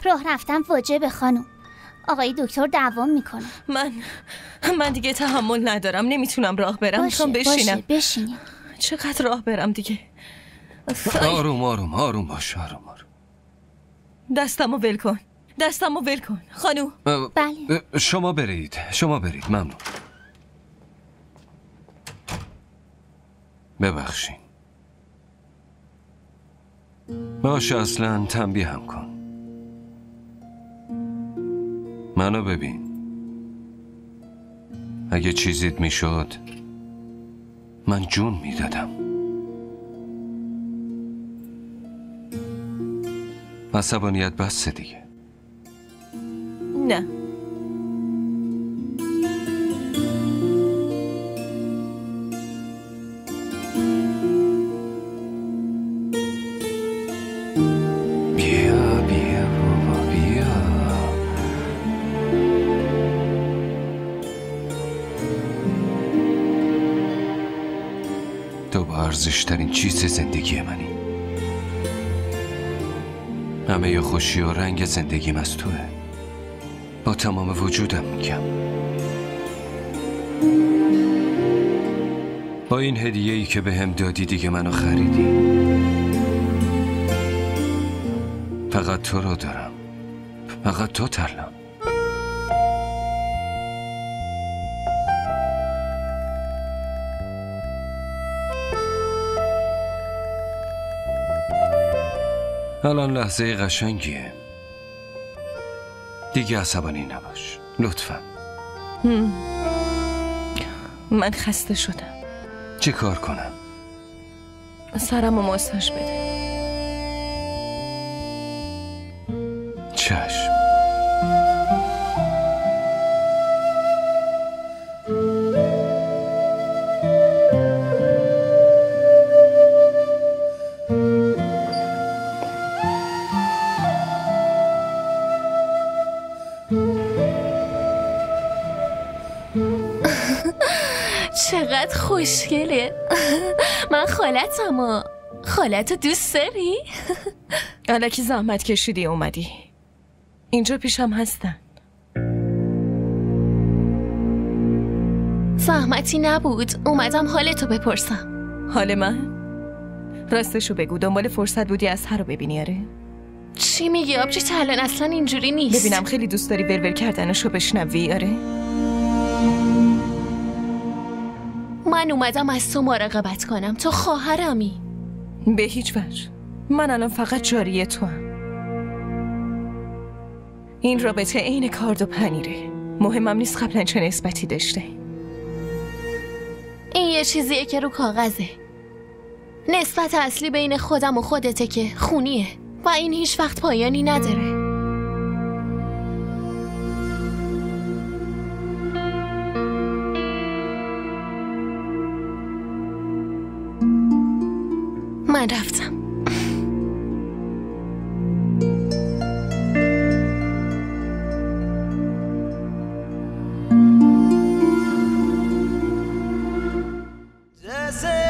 راه رفتم واجبه خانم. آقای دکتر دوام میکنه. من دیگه تحمل ندارم، نمیتونم راه برم. میخوام بشینم. باشه بشینیم. چقدر راه برم دیگه؟ آروم آروم آروم باش، آروم آروم. دستمو ول کن، دستمو ول کن خانوم. بله. شما برید ممنون. ببخشین. باشه اصلا تنبیه هم کن. منو ببین، اگه چیزیت میشد من جون میدادم. عصبانیت بسه دیگه. نه بیا بابا بیا. تو با ارزش‌ترین چیز زندگی منی. همه ی خوشی و رنگ زندگیم از توه. با تمام وجودم میگم. با این هدیه‌ای که به هم دادی دیگه منو خریدی. فقط تو رو دارم، فقط تو ترلم. الان لحظه قشنگیه. دیگه عصبانی نباش لطفا. من خسته شدم. چی کار کنم؟ سرمو ماساژ بده. چشم. چقدر خوشگله. من خالتم. خالتو دوست داری؟ الکی زحمت کشیدی اومدی اینجا پیشم هستن. زحمتی نبود، اومدم حالتو بپرسم. حال من؟ راستشو بگو، دنبال فرصت بودی از هر رو ببینی؟ آره؟ چی میگی آبجی؟ الان اصلا اینجوری نیست. ببینم خیلی دوست داری ولول کردنشو بشنوی؟ آره؟ من اومدم از تو مراقبت کنم، تو خواهرمی. به هیچ وجه. من الان فقط جاریه تو هم. این رابطه عین کارد و پنیره. مهمم نیست قبلا چه نسبتی داشته. این یه چیزیه که رو کاغذه. نسبت اصلی بین خودم و خودته که خونیه و این هیچ وقت پایانی نداره. من رفتم. जैसे